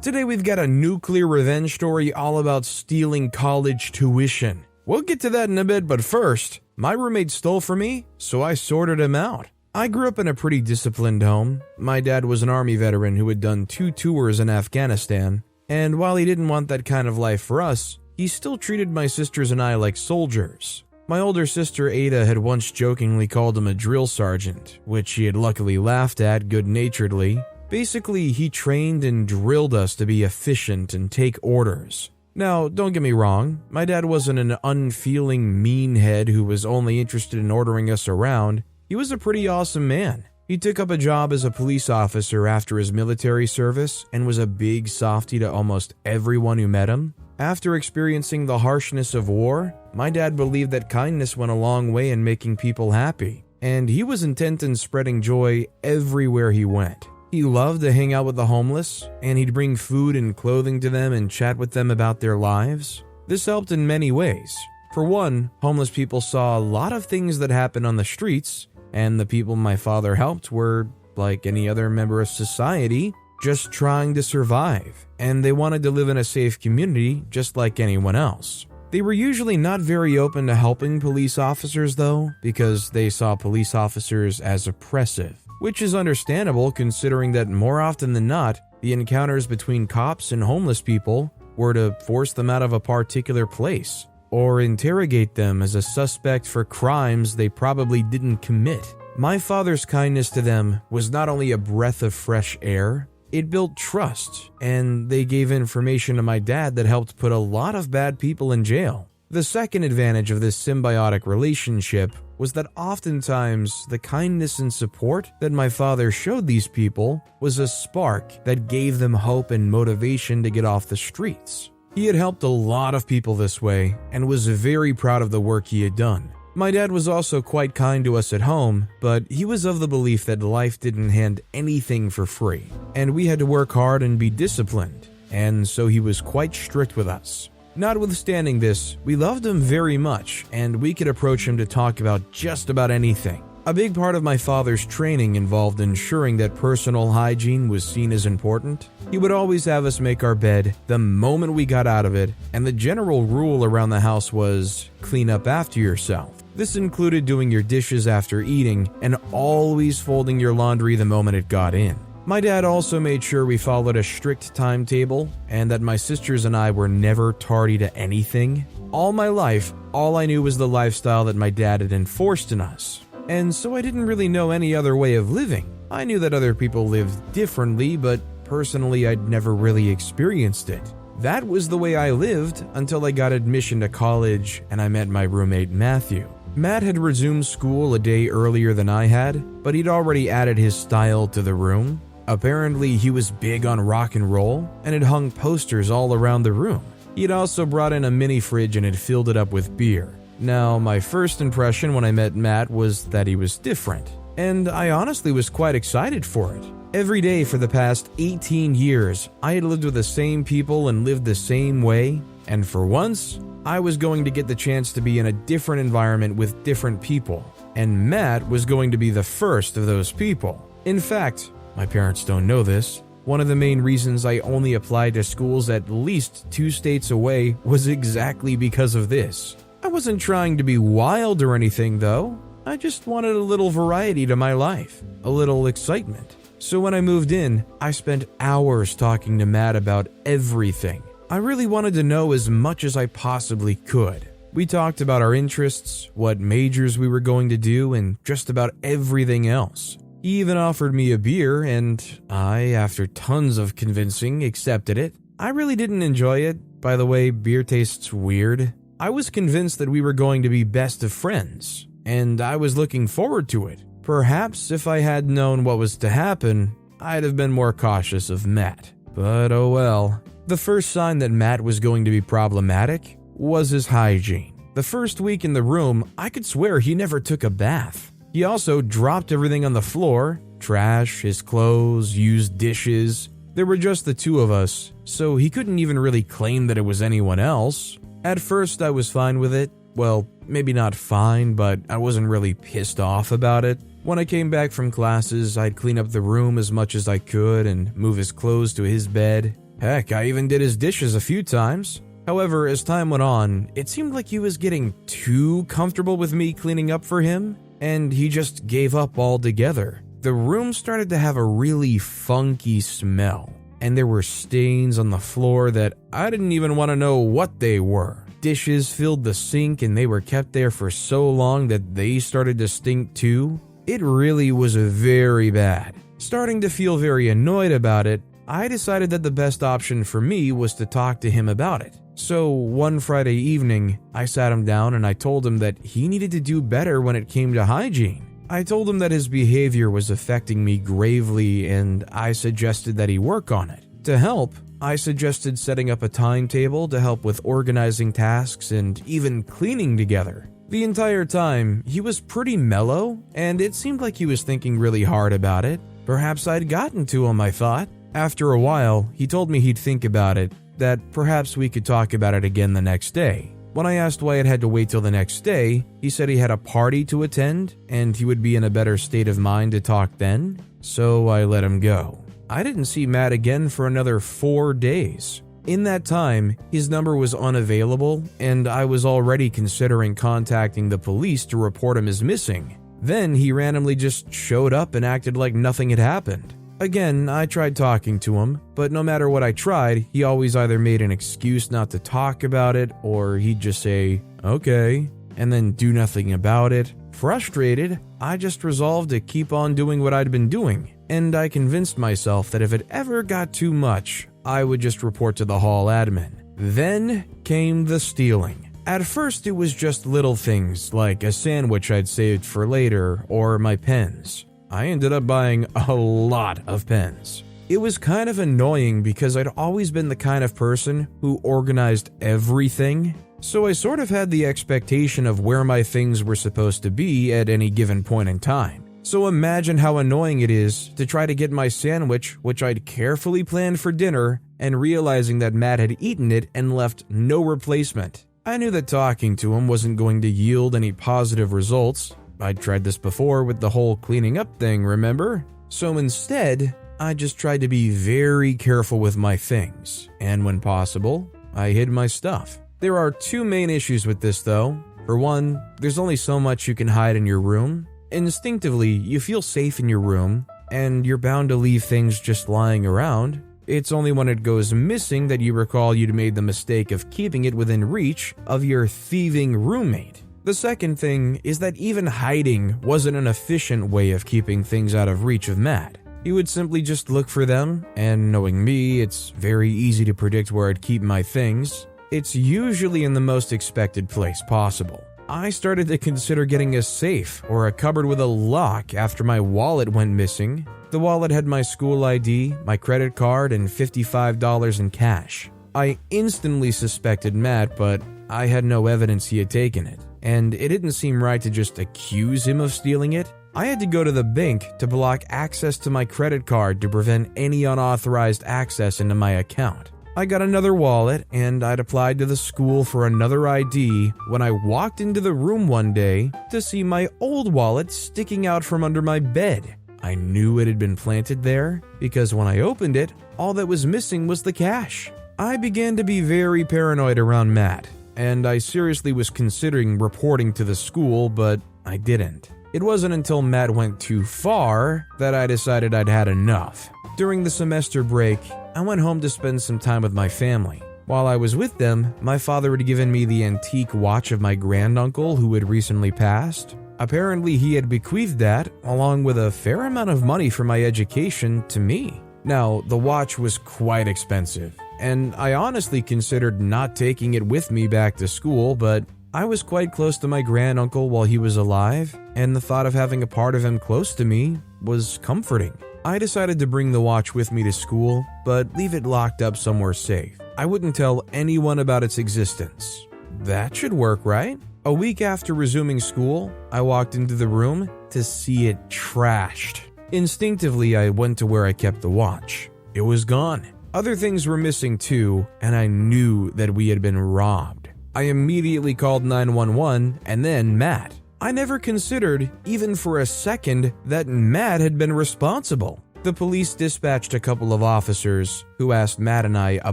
Today we've got a nuclear revenge story all about stealing college tuition. We'll get to that in a bit, but first, my roommate stole from me, so I sorted him out. I grew up in a pretty disciplined home. My dad was an army veteran who had done 2 tours in Afghanistan, and while he didn't want that kind of life for us, he still treated my sisters and I like soldiers. My older sister Ada had once jokingly called him a drill sergeant, which he had luckily laughed at good-naturedly. Basically, he trained and drilled us to be efficient and take orders. Now, don't get me wrong, my dad wasn't an unfeeling meanhead who was only interested in ordering us around. He was a pretty awesome man. He took up a job as a police officer after his military service and was a big softie to almost everyone who met him. After experiencing the harshness of war, my dad believed that kindness went a long way in making people happy, and he was intent in spreading joy everywhere he went. He loved to hang out with the homeless, and he'd bring food and clothing to them and chat with them about their lives. This helped in many ways. For one, homeless people saw a lot of things that happened on the streets, and the people my father helped were, like any other member of society, just trying to survive, and they wanted to live in a safe community just like anyone else. They were usually not very open to helping police officers though, because they saw police officers as oppressive. Which is understandable considering that more often than not, the encounters between cops and homeless people were to force them out of a particular place, or interrogate them as a suspect for crimes they probably didn't commit. My father's kindness to them was not only a breath of fresh air, it built trust, and they gave information to my dad that helped put a lot of bad people in jail. The second advantage of this symbiotic relationship was that oftentimes the kindness and support that my father showed these people was a spark that gave them hope and motivation to get off the streets. He had helped a lot of people this way and was very proud of the work he had done. My dad was also quite kind to us at home, but he was of the belief that life didn't hand anything for free, and we had to work hard and be disciplined, and so he was quite strict with us. Notwithstanding this, we loved him very much, and we could approach him to talk about just about anything. A big part of my father's training involved ensuring that personal hygiene was seen as important. He would always have us make our bed the moment we got out of it, and the general rule around the house was clean up after yourself. This included doing your dishes after eating and always folding your laundry the moment it got in. My dad also made sure we followed a strict timetable and that my sisters and I were never tardy to anything. All my life, all I knew was the lifestyle that my dad had enforced in us. And so I didn't really know any other way of living. I knew that other people lived differently, but personally I'd never really experienced it. That was the way I lived until I got admission to college and I met my roommate Matthew. Matt had resumed school a day earlier than I had, but he'd already added his style to the room. Apparently, he was big on rock and roll and had hung posters all around the room. He had also brought in a mini fridge and had filled it up with beer. Now, my first impression when I met Matt was that he was different, and I honestly was quite excited for it. Every day for the past 18 years, I had lived with the same people and lived the same way, and for once, I was going to get the chance to be in a different environment with different people, and Matt was going to be the first of those people. In fact, my parents don't know this. One of the main reasons I only applied to schools at least 2 states away was exactly because of this. I wasn't trying to be wild or anything though. I just wanted a little variety to my life, a little excitement. So when I moved in, I spent hours talking to Matt about everything. I really wanted to know as much as I possibly could. We talked about our interests, what majors we were going to do, and just about everything else. He even offered me a beer, and I, after tons of convincing, accepted it. I really didn't enjoy it. By the way, beer tastes weird. I was convinced that we were going to be best of friends, and I was looking forward to it. Perhaps if I had known what was to happen, I'd have been more cautious of Matt. But oh well. The first sign that Matt was going to be problematic was his hygiene. The first week in the room, I could swear he never took a bath. He also dropped everything on the floor, trash, his clothes, used dishes. There were just the 2 of us, so he couldn't even really claim that it was anyone else. At first I was fine with it. Well, maybe not fine, but I wasn't really pissed off about it. When I came back from classes, I'd clean up the room as much as I could and move his clothes to his bed. Heck, I even did his dishes a few times. However, as time went on, it seemed like he was getting too comfortable with me cleaning up for him, and he just gave up altogether. The room started to have a really funky smell, and there were stains on the floor that I didn't even want to know what they were. Dishes filled the sink, and they were kept there for so long that they started to stink too. It really was very bad. Starting to feel very annoyed about it, I decided that the best option for me was to talk to him about it. So one Friday evening, I sat him down and I told him that he needed to do better when it came to hygiene. I told him that his behavior was affecting me gravely and I suggested that he work on it. To help, I suggested setting up a timetable to help with organizing tasks and even cleaning together. The entire time, he was pretty mellow and it seemed like he was thinking really hard about it. Perhaps I'd gotten to him, I thought. After a while, he told me he'd think about it, that perhaps we could talk about it again the next day. When I asked why it had to wait till the next day, he said he had a party to attend and he would be in a better state of mind to talk then, so I let him go. I didn't see Matt again for another 4 days. In that time, his number was unavailable and I was already considering contacting the police to report him as missing. Then he randomly just showed up and acted like nothing had happened. Again, I tried talking to him, but no matter what I tried, he always either made an excuse not to talk about it or he'd just say, okay, and then do nothing about it. Frustrated, I just resolved to keep on doing what I'd been doing, and I convinced myself that if it ever got too much, I would just report to the hall admin. Then came the stealing. At first, it was just little things like a sandwich I'd saved for later or my pens. I ended up buying a lot of pens. It was kind of annoying because I'd always been the kind of person who organized everything, so I sort of had the expectation of where my things were supposed to be at any given point in time. So imagine how annoying it is to try to get my sandwich, which I'd carefully planned for dinner, and realizing that Matt had eaten it and left no replacement. I knew that talking to him wasn't going to yield any positive results. I'd tried this before with the whole cleaning up thing, remember? So instead, I just tried to be very careful with my things, and when possible, I hid my stuff. There are 2 main issues with this though. For one, there's only so much you can hide in your room. Instinctively, you feel safe in your room, and you're bound to leave things just lying around. It's only when it goes missing that you recall you'd made the mistake of keeping it within reach of your thieving roommate. The second thing is that even hiding wasn't an efficient way of keeping things out of reach of Matt. He would simply just look for them, and knowing me, it's very easy to predict where I'd keep my things. It's usually in the most expected place possible. I started to consider getting a safe or a cupboard with a lock after my wallet went missing. The wallet had my school ID, my credit card, and $55 in cash. I instantly suspected Matt, but I had no evidence he had taken it, and it didn't seem right to just accuse him of stealing it. I had to go to the bank to block access to my credit card to prevent any unauthorized access into my account. I got another wallet, and I'd applied to the school for another ID when I walked into the room one day to see my old wallet sticking out from under my bed. I knew it had been planted there because when I opened it, all that was missing was the cash. I began to be very paranoid around Matt, and I seriously was considering reporting to the school, but I didn't. It wasn't until Matt went too far that I decided I'd had enough. During the semester break, I went home to spend some time with my family. While I was with them, my father had given me the antique watch of my granduncle who had recently passed. Apparently, he had bequeathed that, along with a fair amount of money for my education, to me. Now, the watch was quite expensive, and I honestly considered not taking it with me back to school, but I was quite close to my granduncle while he was alive, and the thought of having a part of him close to me was comforting. I decided to bring the watch with me to school, but leave it locked up somewhere safe. I wouldn't tell anyone about its existence. That should work, right? A week after resuming school, I walked into the room to see it trashed. Instinctively, I went to where I kept the watch. It was gone. Other things were missing too, and I knew that we had been robbed. I immediately called 911 and then Matt. I never considered, even for a second, that Matt had been responsible. The police dispatched a couple of officers who asked Matt and I a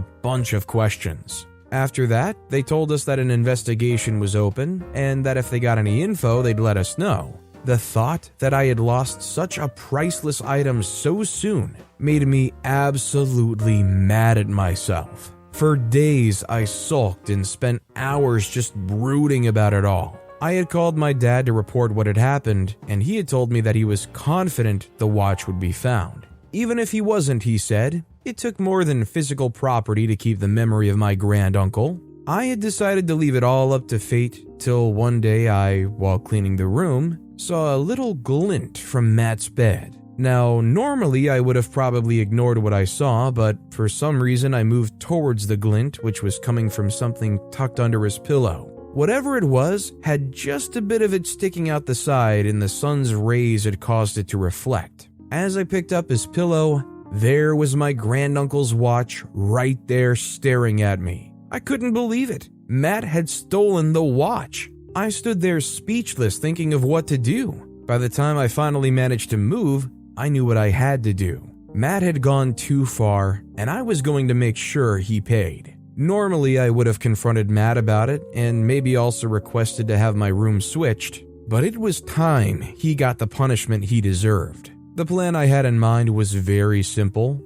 bunch of questions. After that, they told us that an investigation was open and that if they got any info, they'd let us know. The thought that I had lost such a priceless item so soon made me absolutely mad at myself. For days, I sulked and spent hours just brooding about it all. I had called my dad to report what had happened, and he had told me that he was confident the watch would be found. Even if he wasn't, he said, it took more than physical property to keep the memory of my granduncle. I had decided to leave it all up to fate till one day I, while cleaning the room, saw a little glint from Matt's bed. Now, normally I would have probably ignored what I saw, but for some reason I moved towards the glint, which was coming from something tucked under his pillow. Whatever it was had just a bit of it sticking out the side, and the sun's rays had caused it to reflect. As I picked up his pillow, there was my granduncle's watch right there staring at me. I couldn't believe it. Matt had stolen the watch. I stood there speechless, thinking of what to do. By the time I finally managed to move, I knew what I had to do. Matt had gone too far, and I was going to make sure he paid. Normally, I would have confronted Matt about it and maybe also requested to have my room switched, but it was time he got the punishment he deserved. The plan I had in mind was very simple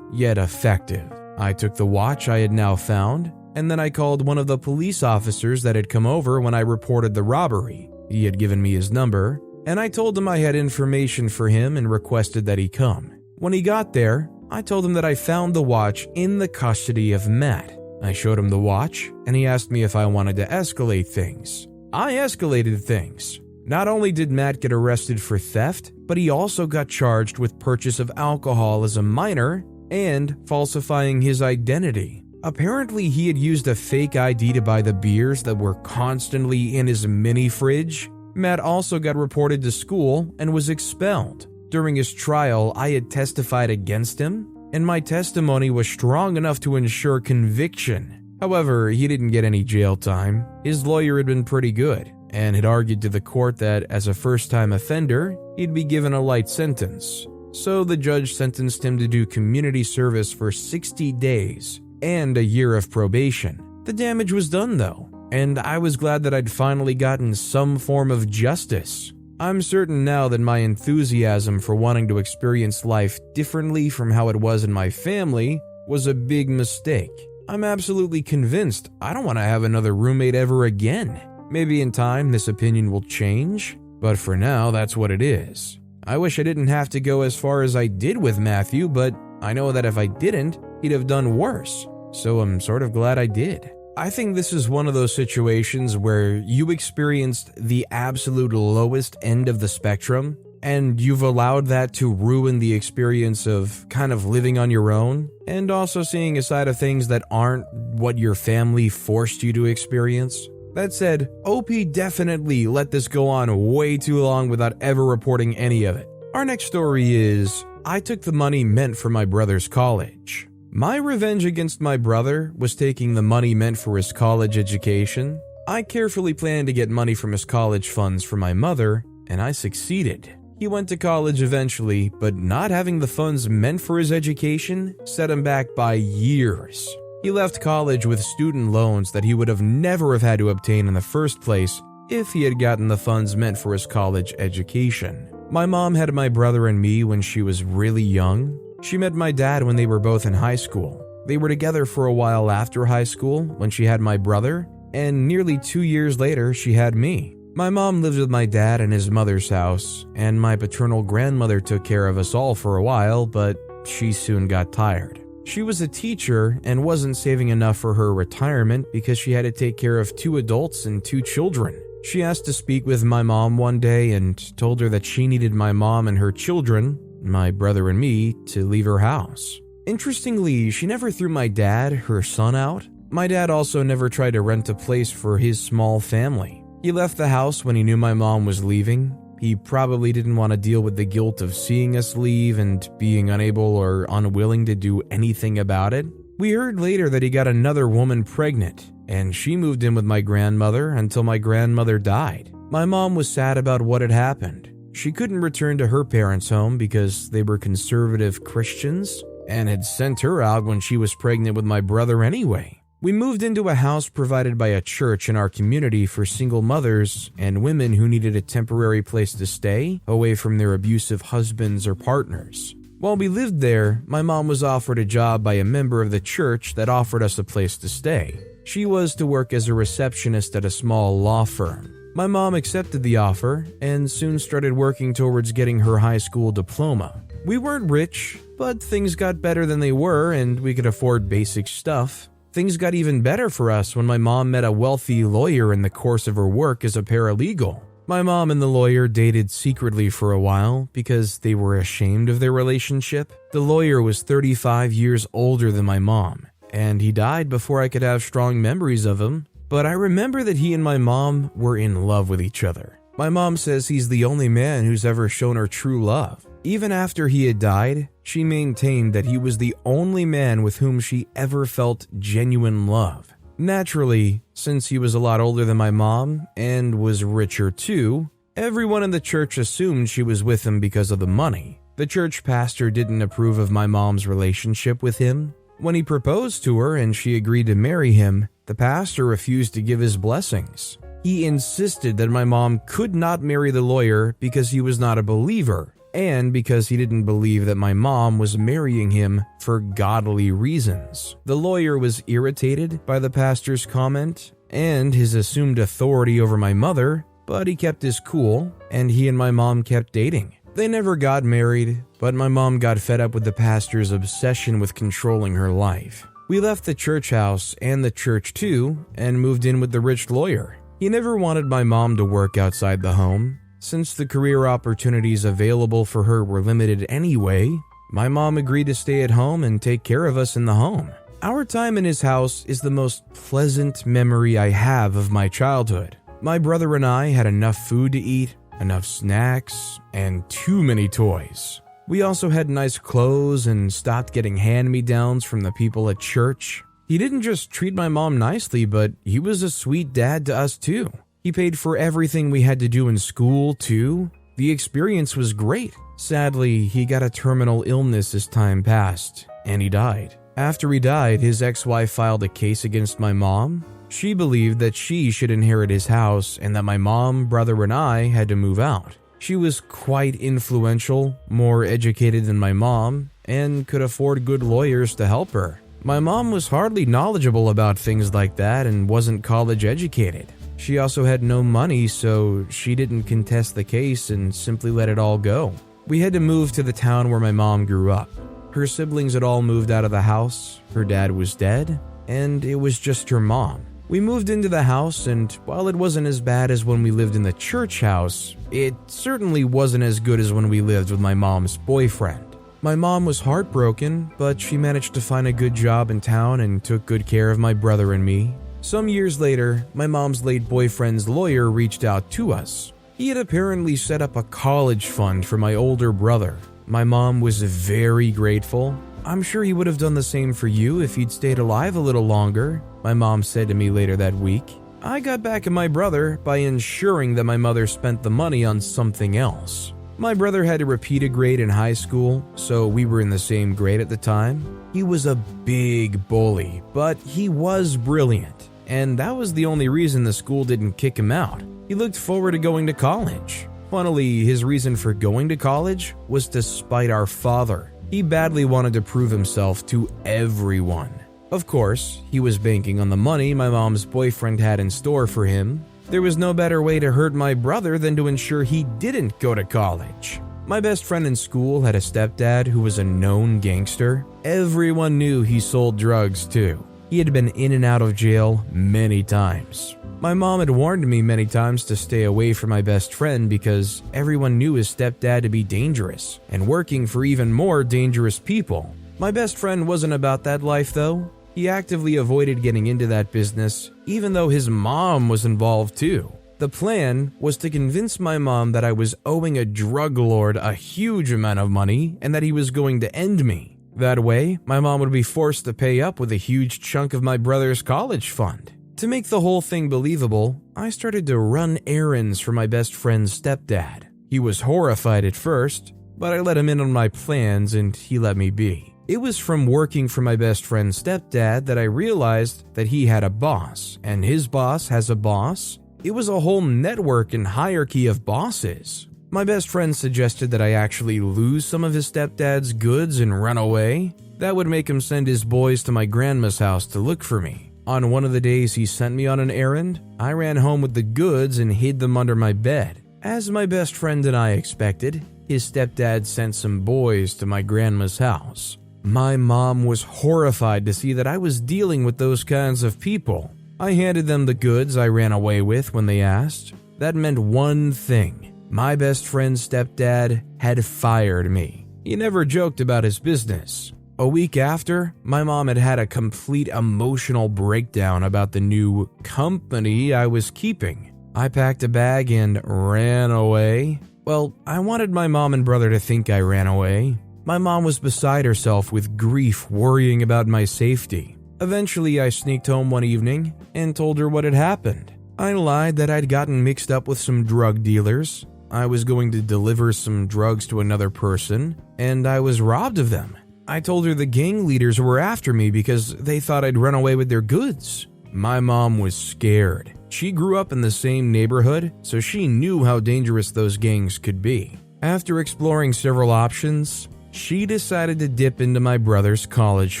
yet effective. I took the watch I had now found, and then I called one of the police officers that had come over when I reported the robbery. He had given me his number, and I told him I had information for him and requested that he come. When he got there, I told him that I found the watch in the custody of Matt. I showed him the watch, and he asked me if I wanted to escalate things. I escalated things. Not only did Matt get arrested for theft, but he also got charged with purchase of alcohol as a minor and falsifying his identity. Apparently, he had used a fake ID to buy the beers that were constantly in his mini fridge. Matt also got reported to school and was expelled. During his trial, I had testified against him, and my testimony was strong enough to ensure conviction. However, he didn't get any jail time. His lawyer had been pretty good and had argued to the court that as a first-time offender, he'd be given a light sentence. So the judge sentenced him to do community service for 60 days and a year of probation. The damage was done though, and I was glad that I'd finally gotten some form of justice. I'm certain now that my enthusiasm for wanting to experience life differently from how it was in my family was a big mistake. I'm absolutely convinced I don't want to have another roommate ever again. Maybe in time this opinion will change, but for now that's what it is. I wish I didn't have to go as far as I did with Matthew, but I know that if I didn't, he'd have done worse, so I'm sort of glad I did. I think this is one of those situations where you experienced the absolute lowest end of the spectrum, and you've allowed that to ruin the experience of kind of living on your own, and also seeing a side of things that aren't what your family forced you to experience. That said, OP definitely let this go on way too long without ever reporting any of it. Our next story is, I took the money meant for my brother's college. My revenge against my brother was taking the money meant for his college education. I carefully planned to get money from his college funds for my mother, and I succeeded. He went to college eventually, but not having the funds meant for his education set him back by years. He left college with student loans that he would have never have had to obtain in the first place if he had gotten the funds meant for his college education. My mom had my brother and me when she was really young. She met my dad when they were both in high school. They were together for a while after high school when she had my brother, and nearly 2 years later she had me. My mom lived with my dad in his mother's house, and my paternal grandmother took care of us all for a while, but she soon got tired. She was a teacher and wasn't saving enough for her retirement because she had to take care of 2 adults and 2 children. She asked to speak with my mom one day and told her that she needed my mom and her children, my brother and me, to leave her house. Interestingly, she never threw my dad, her son, out. My dad also never tried to rent a place for his small family. He left the house when he knew my mom was leaving. He probably didn't want to deal with the guilt of seeing us leave and being unable or unwilling to do anything about it. We heard later that he got another woman pregnant, and she moved in with my grandmother until my grandmother died. My mom was sad about what had happened, She couldn't return to her parents' home because they were conservative Christians and had sent her out when she was pregnant with my brother anyway. We moved into a house provided by a church in our community for single mothers and women who needed a temporary place to stay away from their abusive husbands or partners. While we lived there, my mom was offered a job by a member of the church that offered us a place to stay. She was to work as a receptionist at a small law firm. My mom accepted the offer and soon started working towards getting her high school diploma. We weren't rich, but things got better than they were and we could afford basic stuff. Things got even better for us when my mom met a wealthy lawyer in the course of her work as a paralegal. My mom and the lawyer dated secretly for a while because they were ashamed of their relationship. The lawyer was 35 years older than my mom, and he died before I could have strong memories of him, but I remember that he and my mom were in love with each other. My mom says he's the only man who's ever shown her true love. Even after he had died, she maintained that he was the only man with whom she ever felt genuine love. Naturally, since he was a lot older than my mom and was richer too, everyone in the church assumed she was with him because of the money. The church pastor didn't approve of my mom's relationship with him. When he proposed to her and she agreed to marry him, the pastor refused to give his blessings. He insisted that my mom could not marry the lawyer because he was not a believer, and because he didn't believe that my mom was marrying him for godly reasons. The lawyer was irritated by the pastor's comment and his assumed authority over my mother, but he kept his cool, and he and my mom kept dating. They never got married, but my mom got fed up with the pastor's obsession with controlling her life. We left the church house and the church too, and moved in with the rich lawyer. He never wanted my mom to work outside the home. Since the career opportunities available for her were limited anyway, my mom agreed to stay at home and take care of us in the home. Our time in his house is the most pleasant memory I have of my childhood. My brother and I had enough food to eat, enough snacks, and too many toys. We also had nice clothes and stopped getting hand-me-downs from the people at church. He didn't just treat my mom nicely, but he was a sweet dad to us too. He paid for everything we had to do in school, too. The experience was great. Sadly, he got a terminal illness as time passed, and he died. After he died, his ex-wife filed a case against my mom. She believed that she should inherit his house and that my mom, brother, and I had to move out. She was quite influential, more educated than my mom, and could afford good lawyers to help her. My mom was hardly knowledgeable about things like that and wasn't college educated. She also had no money, so she didn't contest the case and simply let it all go. We had to move to the town where my mom grew up. Her siblings had all moved out of the house, her dad was dead, and it was just her mom. We moved into the house, and while it wasn't as bad as when we lived in the church house, it certainly wasn't as good as when we lived with my mom's boyfriend. My mom was heartbroken, but she managed to find a good job in town and took good care of my brother and me. Some years later, my mom's late boyfriend's lawyer reached out to us. He had apparently set up a college fund for my older brother. My mom was very grateful. "I'm sure he would have done the same for you if he'd stayed alive a little longer," my mom said to me later that week. I got back at my brother by ensuring that my mother spent the money on something else. My brother had to repeat a grade in high school, so we were in the same grade at the time. He was a big bully, but he was brilliant. And that was the only reason the school didn't kick him out. He looked forward to going to college. Funnily, his reason for going to college was to spite our father. He badly wanted to prove himself to everyone. Of course, he was banking on the money my mom's boyfriend had in store for him. There was no better way to hurt my brother than to ensure he didn't go to college. My best friend in school had a stepdad who was a known gangster. Everyone knew he sold drugs too. He had been in and out of jail many times. My mom had warned me many times to stay away from my best friend because everyone knew his stepdad to be dangerous and working for even more dangerous people. My best friend wasn't about that life though. He actively avoided getting into that business, even though his mom was involved too. The plan was to convince my mom that I was owing a drug lord a huge amount of money and that he was going to end me. That way, my mom would be forced to pay up with a huge chunk of my brother's college fund. To make the whole thing believable, I started to run errands for my best friend's stepdad. He was horrified at first, but I let him in on my plans and he let me be. It was from working for my best friend's stepdad that I realized that he had a boss, and his boss has a boss. It was a whole network and hierarchy of bosses. My best friend suggested that I actually lose some of his stepdad's goods and run away. That would make him send his boys to my grandma's house to look for me. On one of the days he sent me on an errand, I ran home with the goods and hid them under my bed. As my best friend and I expected, his stepdad sent some boys to my grandma's house. My mom was horrified to see that I was dealing with those kinds of people. I handed them the goods I ran away with when they asked. That meant one thing. My best friend's stepdad had fired me. He never joked about his business. A week after, my mom had had a complete emotional breakdown about the new company I was keeping. I packed a bag and ran away. Well, I wanted my mom and brother to think I ran away. My mom was beside herself with grief, worrying about my safety. Eventually, I sneaked home one evening and told her what had happened. I lied that I'd gotten mixed up with some drug dealers. I was going to deliver some drugs to another person, and I was robbed of them. I told her the gang leaders were after me because they thought I'd run away with their goods. My mom was scared. She grew up in the same neighborhood, so she knew how dangerous those gangs could be. After exploring several options, she decided to dip into my brother's college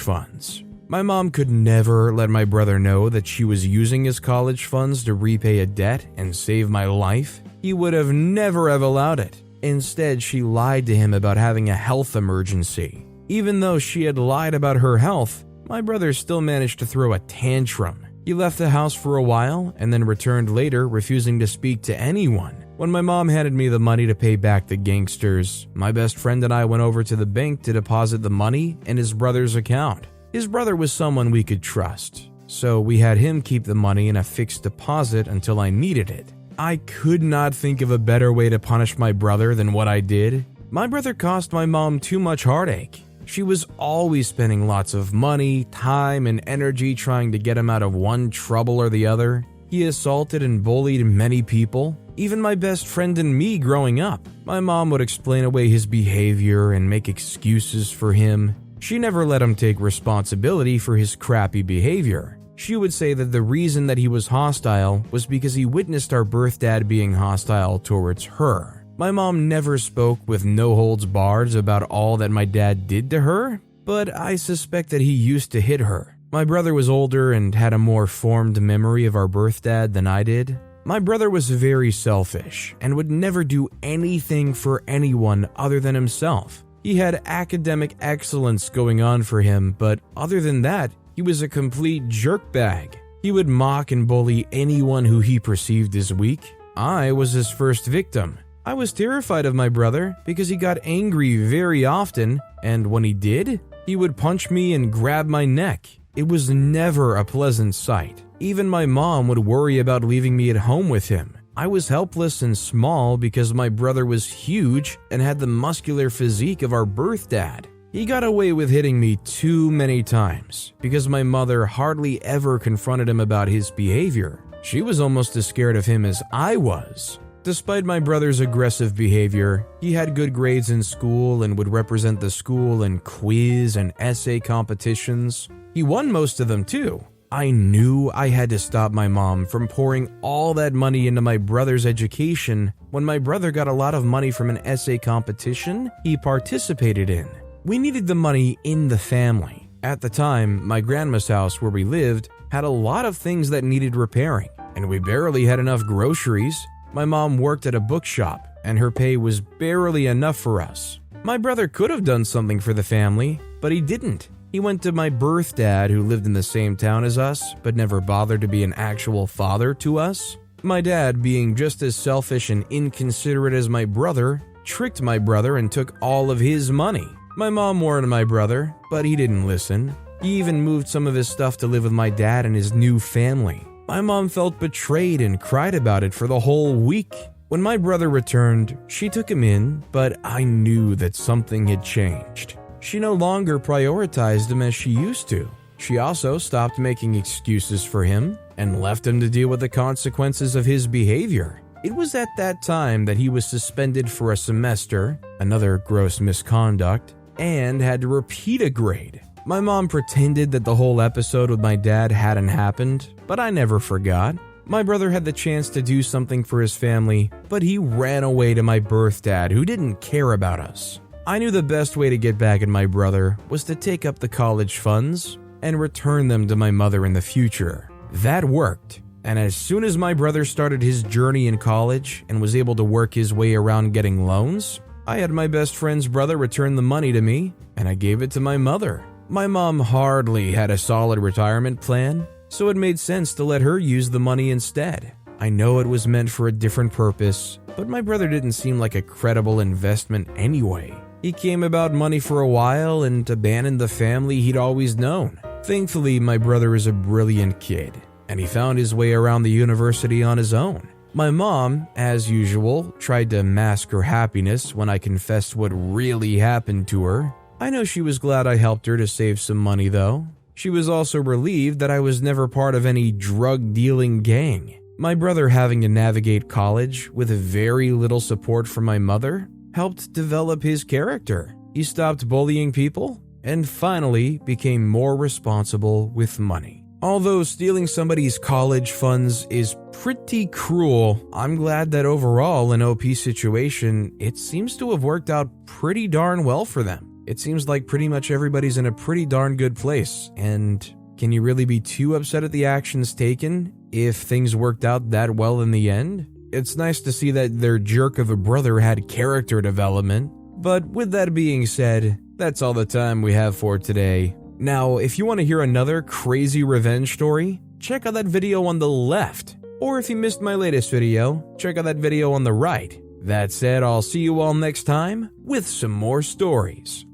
funds. My mom could never let my brother know that she was using his college funds to repay a debt and save my life. He would have never have allowed it. Instead, she lied to him about having a health emergency. Even though she had lied about her health, my brother still managed to throw a tantrum. He left the house for a while and then returned later, refusing to speak to anyone. When my mom handed me the money to pay back the gangsters, my best friend and I went over to the bank to deposit the money in his brother's account. His brother was someone we could trust, so we had him keep the money in a fixed deposit until I needed it. I could not think of a better way to punish my brother than what I did. My brother cost my mom too much heartache. She was always spending lots of money, time, and energy trying to get him out of one trouble or the other. He assaulted and bullied many people, even my best friend and me growing up. My mom would explain away his behavior and make excuses for him. She never let him take responsibility for his crappy behavior. She would say that the reason that he was hostile was because he witnessed our birth dad being hostile towards her. My mom never spoke with no holds barred about all that my dad did to her, but I suspect that he used to hit her. My brother was older and had a more formed memory of our birth dad than I did. My brother was very selfish and would never do anything for anyone other than himself. He had academic excellence going on for him, but other than that, he was a complete jerkbag. He would mock and bully anyone who he perceived as weak. I was his first victim. I was terrified of my brother because he got angry very often, and when he did, he would punch me and grab my neck. It was never a pleasant sight. Even my mom would worry about leaving me at home with him. I was helpless and small because my brother was huge and had the muscular physique of our birth dad. He got away with hitting me too many times because my mother hardly ever confronted him about his behavior. She was almost as scared of him as I was. Despite my brother's aggressive behavior, he had good grades in school and would represent the school in quiz and essay competitions. He won most of them too. I knew I had to stop my mom from pouring all that money into my brother's education when my brother got a lot of money from an essay competition he participated in. We needed the money in the family. At the time, my grandma's house where we lived had a lot of things that needed repairing, and we barely had enough groceries. My mom worked at a bookshop, and her pay was barely enough for us. My brother could have done something for the family, but he didn't. He went to my birth dad, who lived in the same town as us, but never bothered to be an actual father to us. My dad, being just as selfish and inconsiderate as my brother, tricked my brother and took all of his money. My mom warned my brother, but he didn't listen. He even moved some of his stuff to live with my dad and his new family. My mom felt betrayed and cried about it for the whole week. When my brother returned, she took him in, but I knew that something had changed. She no longer prioritized him as she used to. She also stopped making excuses for him and left him to deal with the consequences of his behavior. It was at that time that he was suspended for a semester, another gross misconduct, and had to repeat a grade. My mom pretended that the whole episode with my dad hadn't happened, but I never forgot. My brother had the chance to do something for his family, but he ran away to my birth dad, who didn't care about us. I knew the best way to get back at my brother was to take up the college funds and return them to my mother in the future. That worked, and as soon as my brother started his journey in college and was able to work his way around getting loans, I had my best friend's brother return the money to me, and I gave it to my mother. My mom hardly had a solid retirement plan, so it made sense to let her use the money instead. I know it was meant for a different purpose, but my brother didn't seem like a credible investment anyway. He came about money for a while and abandoned the family he'd always known. Thankfully, my brother is a brilliant kid, and he found his way around the university on his own. My mom, as usual, tried to mask her happiness when I confessed what really happened to her. I know she was glad I helped her to save some money though. She was also relieved that I was never part of any drug-dealing gang. My brother having to navigate college with very little support from my mother helped develop his character. He stopped bullying people and finally became more responsible with money. Although stealing somebody's college funds is pretty cruel, I'm glad that overall in OP's situation, it seems to have worked out pretty darn well for them. It seems like pretty much everybody's in a pretty darn good place, and can you really be too upset at the actions taken if things worked out that well in the end? It's nice to see that their jerk of a brother had character development, but with that being said, that's all the time we have for today. Now, if you want to hear another crazy revenge story, check out that video on the left, or if you missed my latest video, check out that video on the right. That said, I'll see you all next time with some more stories.